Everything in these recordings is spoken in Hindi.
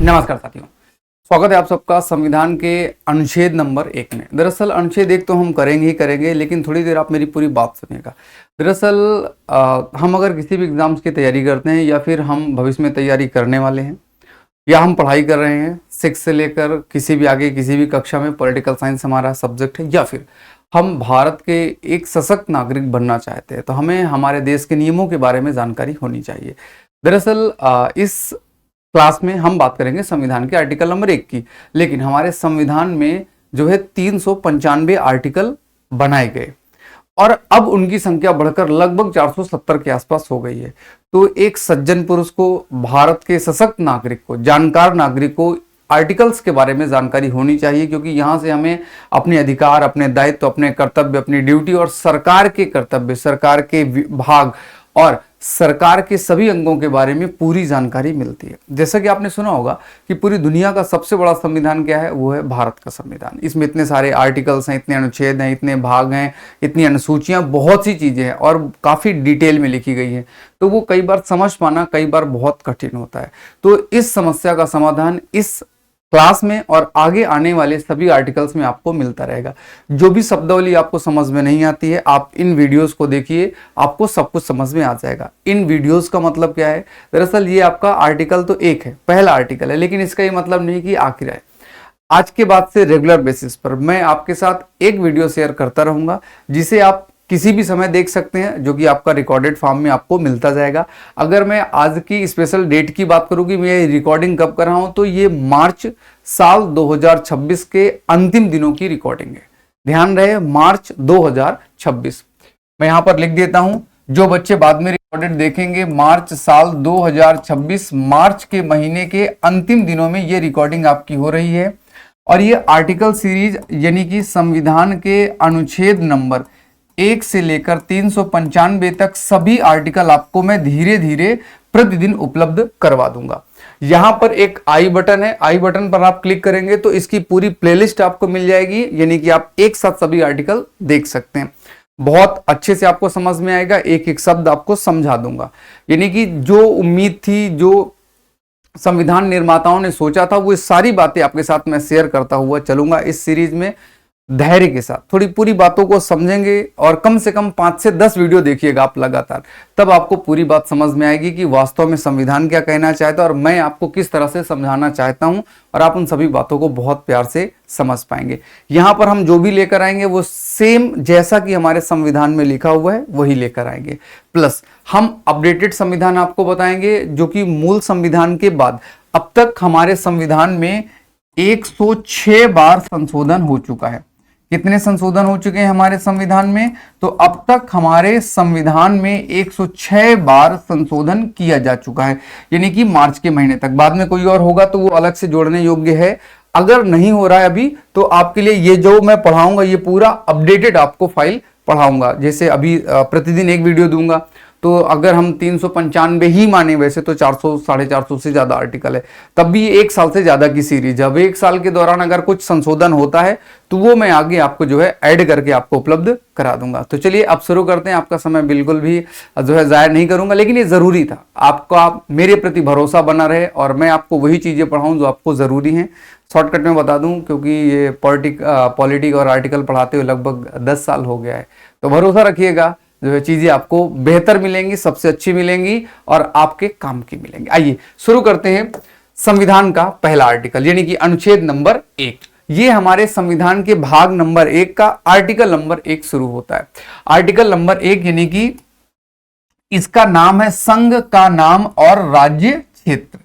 नमस्कार साथियों, स्वागत है आप सबका संविधान के अनुच्छेद नंबर 1 में। दरअसल अनुच्छेद 1 तो हम करेंगे ही करेंगे, लेकिन थोड़ी देर आप मेरी पूरी बात सुनिएगा। दरअसल हम अगर किसी भी एग्जाम्स की तैयारी करते हैं या फिर हम भविष्य में तैयारी करने वाले हैं या हम पढ़ाई कर रहे हैं 6 से लेकर किसी भी आगे किसी भी कक्षा में, पॉलिटिकल साइंस हमारा सब्जेक्ट है, या फिर हम भारत के एक सशक्त नागरिक बनना चाहते हैं, तो हमें हमारे देश के नियमों के बारे में जानकारी होनी चाहिए। दरअसल इस क्लास में हम बात करेंगे संविधान के आर्टिकल नंबर 1 की, लेकिन हमारे संविधान में जो है 395 आर्टिकल बनाए गए और अब उनकी संख्या बढ़कर लगभग 470 के आसपास हो गई है। तो एक सज्जन पुरुष को, भारत के सशक्त नागरिक को, जानकार नागरिक को आर्टिकल्स के बारे में जानकारी होनी चाहिए, क्योंकि यहाँ से हमें अपने अधिकार, अपने दायित्व, अपने कर्तव्य, अपनी ड्यूटी और सरकार के कर्तव्य, सरकार के विभाग और सरकार के सभी अंगों के बारे में पूरी जानकारी मिलती है। जैसा कि आपने सुना होगा कि पूरी दुनिया का सबसे बड़ा संविधान क्या है, वो है भारत का संविधान। इसमें इतने सारे आर्टिकल्स हैं, इतने अनुच्छेद हैं, इतने भाग हैं, इतनी अनुसूचियां, बहुत सी चीजें हैं और काफी डिटेल में लिखी गई है। तो वो कई बार समझ पाना कई बार बहुत कठिन होता है। तो इस समस्या का समाधान इस क्लास में और आगे आने वाले सभी आर्टिकल्स में आपको मिलता रहेगा। जो भी शब्दावली आपको समझ में नहीं आती है, आप इन वीडियोस को देखिए, आपको सब कुछ समझ में आ जाएगा। इन वीडियोस का मतलब क्या है? दरअसल ये आपका आर्टिकल तो 1 है, पहला आर्टिकल है, लेकिन इसका ये मतलब नहीं कि आखिर है। आज के बाद से रेगुलर बेसिस पर मैं आपके साथ एक वीडियो शेयर करता रहूंगा, जिसे आप किसी भी समय देख सकते हैं, जो कि आपका रिकॉर्डेड फॉर्म में आपको मिलता जाएगा। अगर मैं आज की स्पेशल डेट की बात करूं कि मैं ये रिकॉर्डिंग कब कर रहा हूं, तो ये मार्च साल 2026 के अंतिम दिनों की रिकॉर्डिंग है। ध्यान रहे, मार्च 2026। मैं यहां पर लिख देता हूं, जो बच्चे बाद में रिकॉर्डेड देखेंगे, मार्च साल 2026, मार्च के महीने के अंतिम दिनों में ये रिकॉर्डिंग आपकी हो रही है। और ये आर्टिकल सीरीज यानी कि संविधान के अनुच्छेद नंबर 1 से लेकर 395 तक सभी आर्टिकल आपको मैं धीरे धीरे प्रतिदिन उपलब्ध करवा दूंगा। यहां पर एक आई बटन है, आई बटन पर आप क्लिक करेंगे तो इसकी पूरी प्लेलिस्ट आपको मिल जाएगी, यानी कि आप एक साथ सभी आर्टिकल देख सकते हैं। बहुत अच्छे से आपको समझ में आएगा, एक एक शब्द आपको समझा दूंगा। यानी कि जो उम्मीद थी, जो संविधान निर्माताओं ने सोचा था, वो सारी बातें आपके साथ मैं शेयर करता हुआ चलूंगा इस सीरीज में। धैर्य के साथ थोड़ी पूरी बातों को समझेंगे और कम से कम 5 से 10 वीडियो देखिएगा आप लगातार, तब आपको पूरी बात समझ में आएगी कि वास्तव में संविधान क्या कहना चाहता है और मैं आपको किस तरह से समझाना चाहता हूं, और आप उन सभी बातों को बहुत प्यार से समझ पाएंगे। यहां पर हम जो भी लेकर आएंगे वो सेम जैसा कि हमारे संविधान में लिखा हुआ है वही लेकर आएंगे, प्लस हम अपडेटेड संविधान आपको बताएंगे, जो कि मूल संविधान के बाद अब तक हमारे संविधान में 106 बार संशोधन हो चुका है। कितने संशोधन हो चुके हैं हमारे संविधान में? तो अब तक हमारे संविधान में 106 बार संशोधन किया जा चुका है, यानी कि मार्च के महीने तक। बाद में कोई और होगा तो वो अलग से जोड़ने योग्य है। अगर नहीं हो रहा है अभी, तो आपके लिए ये जो मैं पढ़ाऊंगा ये पूरा अपडेटेड आपको फाइल पढ़ाऊंगा। जैसे अभी प्रतिदिन एक वीडियो दूंगा, तो अगर हम 395 ही माने, वैसे तो 400 450 से ज्यादा आर्टिकल है, तब भी एक साल से ज्यादा की सीरीज है। अब एक साल के दौरान अगर कुछ संशोधन होता है तो वो मैं आगे आपको जो है ऐड करके आपको उपलब्ध करा दूंगा। तो चलिए अब शुरू करते हैं। आपका समय बिल्कुल भी जो है जाया नहीं करूंगा, लेकिन ये जरूरी था, आपका मेरे प्रति भरोसा बना रहे और मैं आपको वही चीजें पढ़ाऊं जो आपको जरूरी है। शॉर्टकट में बता दूं, क्योंकि ये पॉलिटिक और आर्टिकल पढ़ाते हुए लगभग 10 साल हो गया है, तो भरोसा रखिएगा, जो है चीजें आपको बेहतर मिलेंगी, सबसे अच्छी मिलेंगी और आपके काम की मिलेंगी। आइए शुरू करते हैं। संविधान का पहला आर्टिकल यानी कि अनुच्छेद नंबर 1, ये हमारे संविधान के भाग नंबर 1 का आर्टिकल नंबर 1 शुरू होता है। आर्टिकल नंबर 1 यानी कि इसका नाम है संघ का नाम और राज्य क्षेत्र।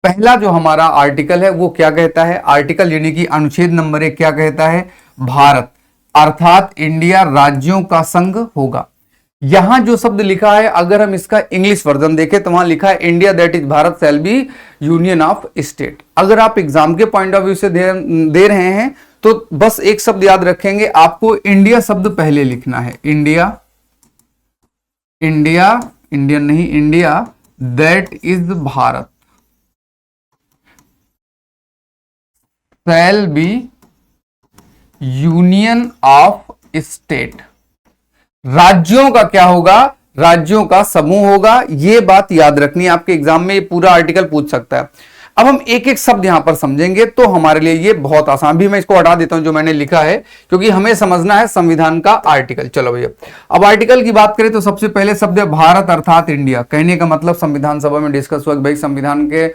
पहला जो हमारा आर्टिकल है वो क्या कहता है? आर्टिकल यानी कि अनुच्छेद नंबर 1 क्या कहता है? भारत अर्थात इंडिया राज्यों का संघ होगा। यहां जो शब्द लिखा है, अगर हम इसका इंग्लिश वर्जन देखें तो वहां लिखा है India that is Bharat shall be union of state. अगर आप एग्जाम के पॉइंट ऑफ व्यू से दे रहे हैं तो बस एक शब्द याद रखेंगे, आपको इंडिया शब्द पहले लिखना है। इंडिया, इंडिया, इंडियन नहीं, India that is Bharat shall be union of state. राज्यों का क्या होगा? राज्यों का समूह होगा। यह बात याद रखनी है, आपके एग्जाम में ये पूरा आर्टिकल पूछ सकता है। अब हम एक एक शब्द यहां पर समझेंगे तो हमारे लिए ये बहुत आसान, भी मैं इसको हटा देता हूं जो मैंने लिखा है, क्योंकि हमें समझना है संविधान का आर्टिकल। चलो भैया, अब आर्टिकल की बात करें तो सबसे पहले शब्द है भारत अर्थात इंडिया। कहने का मतलब संविधान सभा में डिस्कस हुआ कि भाई संविधान के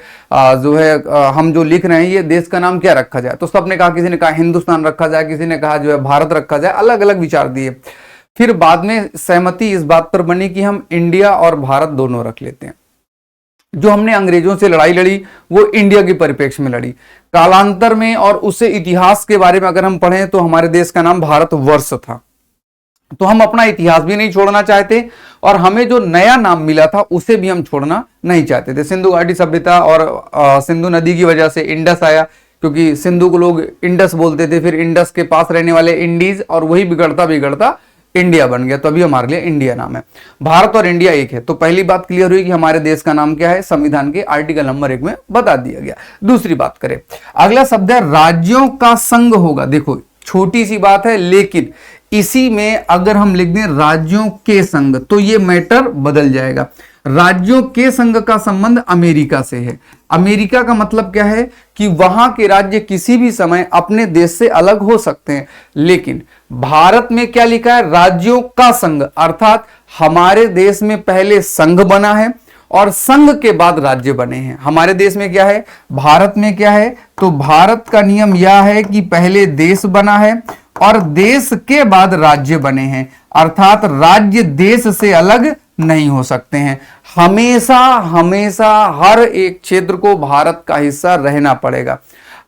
जो है हम जो लिख रहे हैं ये देश का नाम क्या रखा जाए, तो सबने कहा, किसी ने कहा हिंदुस्तान रखा जाए, किसी ने कहा जो है भारत रखा जाए, अलग अलग विचार दिए। फिर बाद में सहमति इस बात पर बनी कि हम इंडिया और भारत दोनों रख लेते हैं। जो हमने अंग्रेजों से लड़ाई लड़ी वो इंडिया के परिप्रेक्ष्य में लड़ी। कालांतर में और उससे इतिहास के बारे में अगर हम पढ़ें तो हमारे देश का नाम भारतवर्ष था, तो हम अपना इतिहास भी नहीं छोड़ना चाहते और हमें जो नया नाम मिला था उसे भी हम छोड़ना नहीं चाहते थे। सिंधु घाटी सभ्यता और सिंधु नदी की वजह से इंडस आया, क्योंकि सिंधु को लोग इंडस बोलते थे, फिर इंडस के पास रहने वाले इंडीज, और वही बिगड़ता बिगड़ता इंडिया बन गया, तो अभी हमारे लिए इंडिया नाम है। भारत और इंडिया एक है, तो पहली बात क्लियर हुई कि हमारे देश का नाम क्या है, संविधान के आर्टिकल नंबर 1 में बता दिया गया। दूसरी बात करें, अगला शब्द है राज्यों का संघ होगा। देखो छोटी सी बात है, लेकिन इसी में अगर हम लिख दें राज्यों के संघ तो ये मैटर बदल जाएगा। राज्यों के संघ का संबंध अमेरिका से है। अमेरिका का मतलब क्या है कि वहां के राज्य किसी भी समय अपने देश से अलग हो सकते हैं, लेकिन भारत में क्या लिखा है, राज्यों का संघ, अर्थात हमारे देश में पहले संघ बना है और संघ के बाद राज्य बने हैं। हमारे देश में क्या है, भारत में क्या है, तो भारत का नियम यह है कि पहले देश बना है और देश के बाद राज्य बने हैं, अर्थात राज्य देश से अलग नहीं हो सकते हैं। हमेशा हमेशा हर एक क्षेत्र को भारत का हिस्सा रहना पड़ेगा।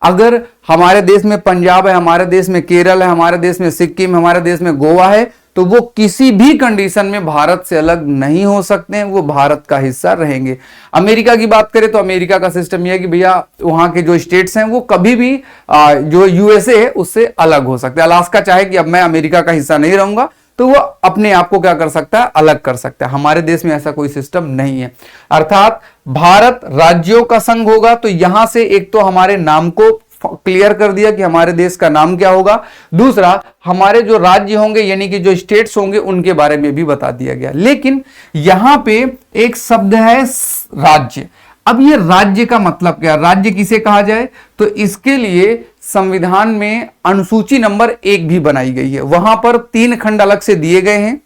अगर हमारे देश में पंजाब है, हमारे देश में केरल है, हमारे देश में सिक्किम, हमारे देश में गोवा है, तो वो किसी भी कंडीशन में भारत से अलग नहीं हो सकते हैं, वो भारत का हिस्सा रहेंगे। अमेरिका की बात करें तो अमेरिका का सिस्टम यह है कि भैया वहां के जो स्टेट्स हैं वो कभी भी जो यूएसए है उससे अलग हो सकते हैं। अलास्का चाहे कि अब मैं अमेरिका का हिस्सा नहीं रहूंगा तो वो अपने आप को क्या कर सकता है, अलग कर सकता है। हमारे देश में ऐसा कोई सिस्टम नहीं है, अर्थात भारत राज्यों का संघ होगा। तो यहां से एक तो हमारे नाम को क्लियर कर दिया कि हमारे देश का नाम क्या होगा, दूसरा हमारे जो राज्य होंगे यानी कि जो स्टेट्स होंगे उनके बारे में भी बता दिया गया। लेकिन यहां पे एक शब्द है राज्य। अब ये राज्य का मतलब क्या, राज्य किसे कहा जाए, तो इसके लिए संविधान में अनुसूची नंबर 1 भी बनाई गई है। वहां पर 3 खंड अलग से दिए गए हैं,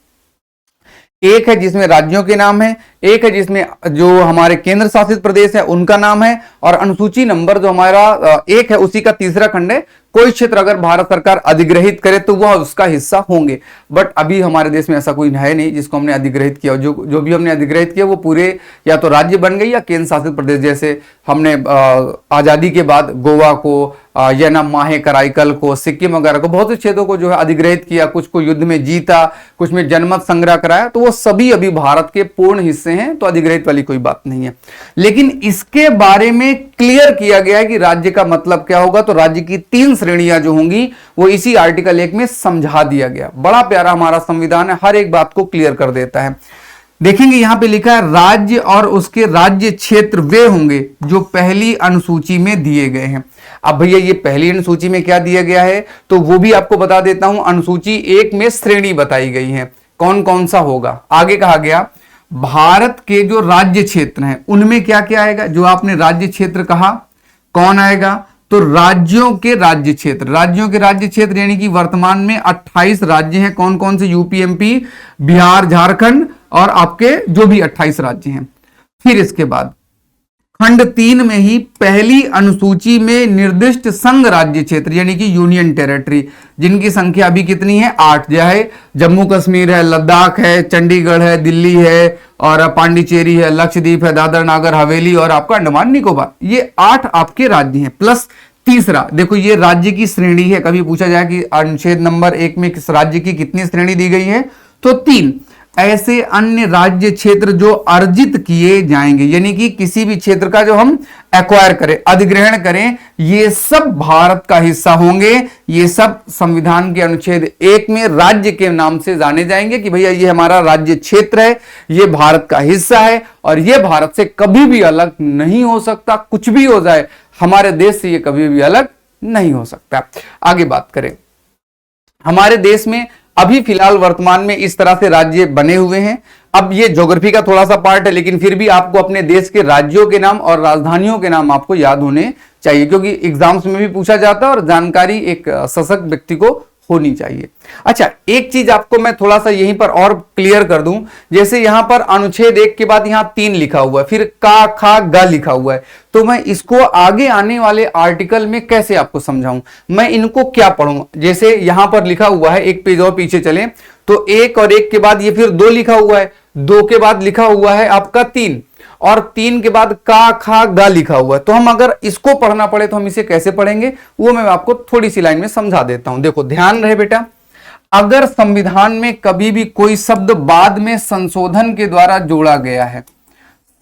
एक है जिसमें राज्यों के नाम है, एक है जिसमें जो हमारे केंद्र शासित प्रदेश है उनका नाम है, और अनुसूची नंबर जो हमारा 1 है उसी का तीसरा खंड है, कोई क्षेत्र अगर भारत सरकार अधिग्रहित करे तो वह उसका हिस्सा होंगे। बट अभी हमारे देश में ऐसा कोई है नहीं जिसको हमने अधिग्रहित किया। जो भी हमने अधिग्रहित किया वो पूरे या तो राज्य बन गई या केंद्र शासित प्रदेश। जैसे हमने आजादी के बाद गोवा को या ना माहे कराईकल को, सिक्किम वगैरह को, बहुत से क्षेत्रों को जो है अधिग्रहित किया, कुछ को युद्ध में जीता, कुछ में जनमत संग्रह कराया, तो वो सभी अभी भारत के पूर्ण हिस्से हैं, तो अधिग्रहित वाली कोई बात नहीं है। लेकिन इसके बारे में क्लियर किया गया है कि राज्य का मतलब क्या होगा, तो राज्य की 3 श्रेणियां जो होंगी वो इसी आर्टिकल 1 में समझा दिया गया। बड़ा प्यारा हमारा संविधान है, हर एक बात को क्लियर कर देता है। देखेंगे यहां पे लिखा है राज्य और उसके राज्य क्षेत्र वे होंगे जो पहली अनुसूची में दिए गए हैं। अब भैया ये पहली अनुसूची में क्या दिया गया है, तो वो भी आपको बता देता हूं। अनुसूची 1 में श्रेणी बताई गई है, कौन कौन सा होगा। आगे कहा गया भारत के जो राज्य क्षेत्र हैं उनमें क्या क्या आएगा, जो आपने राज्य क्षेत्र कहा कौन आएगा, तो राज्यों के राज्य क्षेत्र। राज्यों के राज्य क्षेत्र यानी कि वर्तमान में 28 राज्य हैं, कौन कौन से, यूपी, एमपी, बिहार, झारखंड और आपके जो भी 28 राज्य हैं। फिर इसके बाद खंड 3 में ही पहली अनुसूची में निर्दिष्ट संघ राज्य क्षेत्र यानी कि यूनियन टेरिटरी, जिनकी संख्या अभी कितनी है, 8, चाहे जम्मू कश्मीर है, लद्दाख है, चंडीगढ़ है, दिल्ली है और पांडिचेरी है, लक्षद्वीप है, दादर नागर हवेली और आपका अंडमान निकोबार, ये 8 आपके राज्य हैं। प्लस तीसरा देखो ये राज्य की श्रेणी है, कभी पूछा जाए कि अनुच्छेद नंबर 1 में किस राज्य की कितनी श्रेणी दी गई है, तो 3 ऐसे अन्य राज्य क्षेत्र जो अर्जित किए जाएंगे, यानी कि किसी भी क्षेत्र का जो हम एक्वायर करें, अधिग्रहण करें, ये सब भारत का हिस्सा होंगे। ये सब संविधान के अनुच्छेद 1 में राज्य के नाम से जाने जाएंगे कि भैया ये हमारा राज्य क्षेत्र है, ये भारत का हिस्सा है और ये भारत से कभी भी अलग नहीं हो सकता। कुछ भी हो जाए हमारे देश से ये कभी भी अलग नहीं हो सकता। आगे बात करें, हमारे देश में अभी फिलहाल वर्तमान में इस तरह से राज्य बने हुए हैं। अब ये ज्योग्राफी का थोड़ा सा पार्ट है, लेकिन फिर भी आपको अपने देश के राज्यों के नाम और राजधानियों के नाम आपको याद होने चाहिए, क्योंकि एग्जाम्स में भी पूछा जाता है और जानकारी एक सशक्त व्यक्ति को होनी चाहिए। अच्छा, एक चीज आपको मैं थोड़ा सा यहीं पर और क्लियर कर दूं, जैसे यहां पर अनुच्छेद 1 के बाद यहां 3 लिखा हुआ है, फिर का खा गा लिखा हुआ है, तो मैं इसको आगे आने वाले आर्टिकल में कैसे आपको समझाऊं, मैं इनको क्या पढ़ूं। जैसे यहां पर लिखा हुआ है, एक पेज और पीछे चले तो 1 और 1 के बाद ये फिर 2 लिखा हुआ है, 2 के बाद लिखा हुआ है आपका 3, और 3 के बाद का खा गा लिखा हुआ है। तो हम अगर इसको पढ़ना पड़े तो हम इसे कैसे पढ़ेंगे, वो मैं आपको थोड़ी सी लाइन में समझा देता हूं। देखो ध्यान रहे बेटा, अगर संविधान में कभी भी कोई शब्द बाद में संशोधन के द्वारा जोड़ा गया है,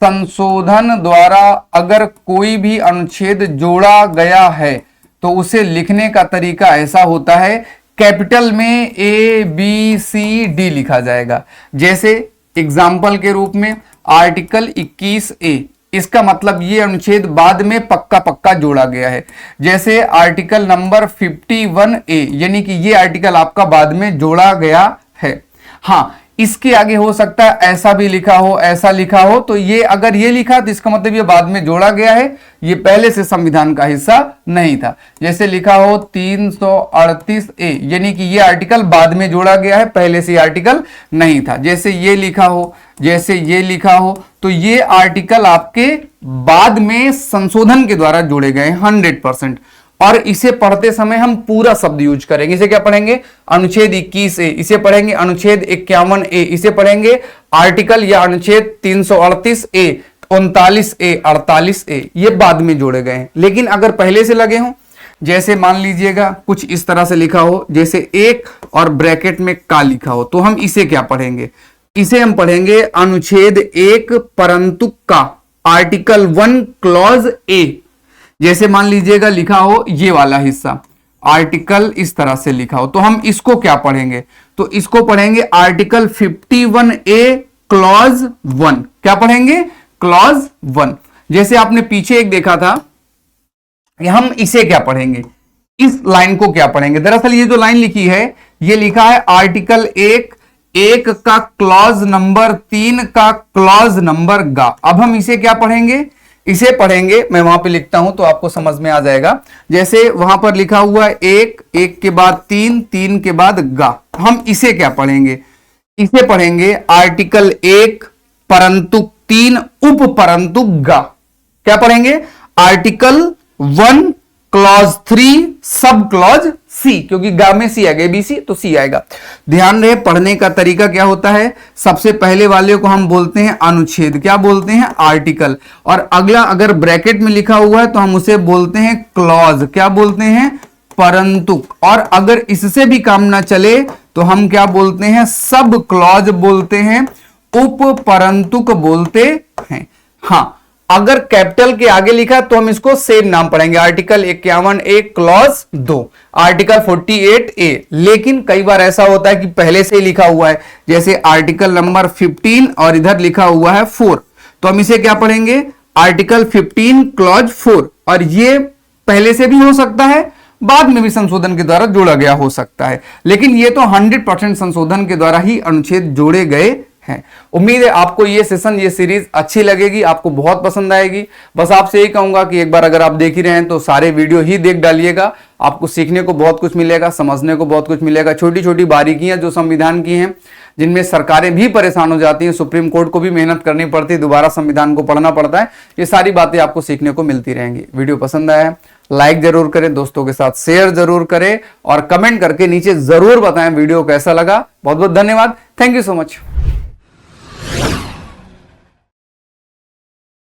संशोधन द्वारा अगर कोई भी अनुच्छेद जोड़ा गया है, तो उसे लिखने का तरीका ऐसा होता है, कैपिटल में ABCD लिखा जाएगा। जैसे एग्जाम्पल के रूप में आर्टिकल 21A, इसका मतलब ये अनुच्छेद बाद में पक्का पक्का जोड़ा गया है। जैसे आर्टिकल नंबर 51A, यानी कि ये आर्टिकल आपका बाद में जोड़ा गया है। हाँ, इसके आगे हो सकता है ऐसा भी लिखा हो, ऐसा लिखा हो, तो ये अगर ये लिखा तो इसका मतलब ये बाद में जोड़ा गया है, ये पहले से संविधान का हिस्सा नहीं था। जैसे लिखा हो 338A, यानी कि ये आर्टिकल बाद में जोड़ा गया है, पहले से आर्टिकल नहीं था। जैसे ये लिखा हो, जैसे ये लिखा हो, तो ये आर्टिकल आपके बाद में संशोधन के द्वारा जोड़े गए 100%। और इसे पढ़ते समय हम पूरा शब्द यूज करेंगे। इसे क्या पढ़ेंगे, अनुच्छेद 21A, इसे पढ़ेंगे अनुच्छेद 51A, इसे पढ़ेंगे आर्टिकल या अनुच्छेद 338A, 39A, 48A, ये बाद में जोड़े गए हैं। लेकिन अगर पहले से लगे हों, जैसे मान लीजिएगा कुछ इस तरह से लिखा हो, जैसे 1 और ब्रैकेट में का लिखा हो, तो हम इसे क्या पढ़ेंगे, इसे हम पढ़ेंगे अनुच्छेद 1 परंतु का, आर्टिकल 1 क्लॉज A। जैसे मान लीजिएगा लिखा हो ये वाला हिस्सा, आर्टिकल इस तरह से लिखा हो, तो हम इसको क्या पढ़ेंगे, तो इसको पढ़ेंगे आर्टिकल 51A क्लॉज 1। क्या पढ़ेंगे, क्लॉज 1। जैसे आपने पीछे एक देखा था, हम इसे क्या पढ़ेंगे, इस लाइन को क्या पढ़ेंगे। दरअसल ये जो लाइन लिखी है, ये लिखा है आर्टिकल 1 का क्लॉज नंबर 3 का क्लॉज नंबर गा। अब हम इसे क्या पढ़ेंगे, इसे पढ़ेंगे, मैं वहां पे लिखता हूं तो आपको समझ में आ जाएगा। जैसे वहां पर लिखा हुआ है 1 के बाद 3 के बाद गा, हम इसे क्या पढ़ेंगे, इसे पढ़ेंगे आर्टिकल 1 परंतु 3 उप परंतु गा। क्या पढ़ेंगे, article 1 clause 3 sub clause C, क्योंकि गा में सी आएगा, ABC तो सी आएगा। ध्यान रहे, पढ़ने का तरीका क्या होता है, सबसे पहले वाले को हम बोलते हैं अनुच्छेद, क्या बोलते हैं, आर्टिकल, और अगला अगर ब्रैकेट में लिखा हुआ है तो हम उसे बोलते हैं क्लॉज, क्या बोलते हैं, परंतु। और अगर इससे भी काम ना चले तो हम क्या बोलते हैं, सब क्लॉज बोलते हैं, उप परंतुक बोलते हैं। हाँ, अगर कैपिटल के आगे लिखा तो हम इसको सेम नाम पढ़ेंगे, article 51A clause 2, article 48A। लेकिन कई बार ऐसा होता है कि पहले से ही लिखा हुआ है, जैसे आर्टिकल नंबर 15 और इधर लिखा हुआ है 4, तो हम इसे क्या पढ़ेंगे, आर्टिकल 15 क्लॉज 4। और ये पहले से भी हो सकता है, बाद में भी संशोधन के द्वारा जोड़ा गया हो सकता है, लेकिन ये तो 100% संशोधन के द्वारा ही अनुच्छेद जोड़े गए हैं। उम्मीद है आपको ये सेशन, ये सीरीज अच्छी लगेगी, आपको बहुत पसंद आएगी। बस आपसे यही कहूंगा कि एक बार अगर आप देख ही रहे हैं तो सारे वीडियो ही देख डालिएगा, आपको सीखने को बहुत कुछ मिलेगा, समझने को बहुत कुछ मिलेगा। छोटी छोटी बारीकियां जो संविधान की हैं, जिनमें सरकारें भी परेशान हो जाती हैं, सुप्रीम कोर्ट को भी मेहनत करनी पड़ती है, दोबारा संविधान को पढ़ना पड़ता है, ये सारी बातें आपको सीखने को मिलती रहेंगी। वीडियो पसंद आया है लाइक जरूर करें, दोस्तों के साथ शेयर जरूर करें, और कमेंट करके नीचे जरूर बताएं वीडियो कैसा लगा। बहुत बहुत धन्यवाद, थैंक यू सो मच।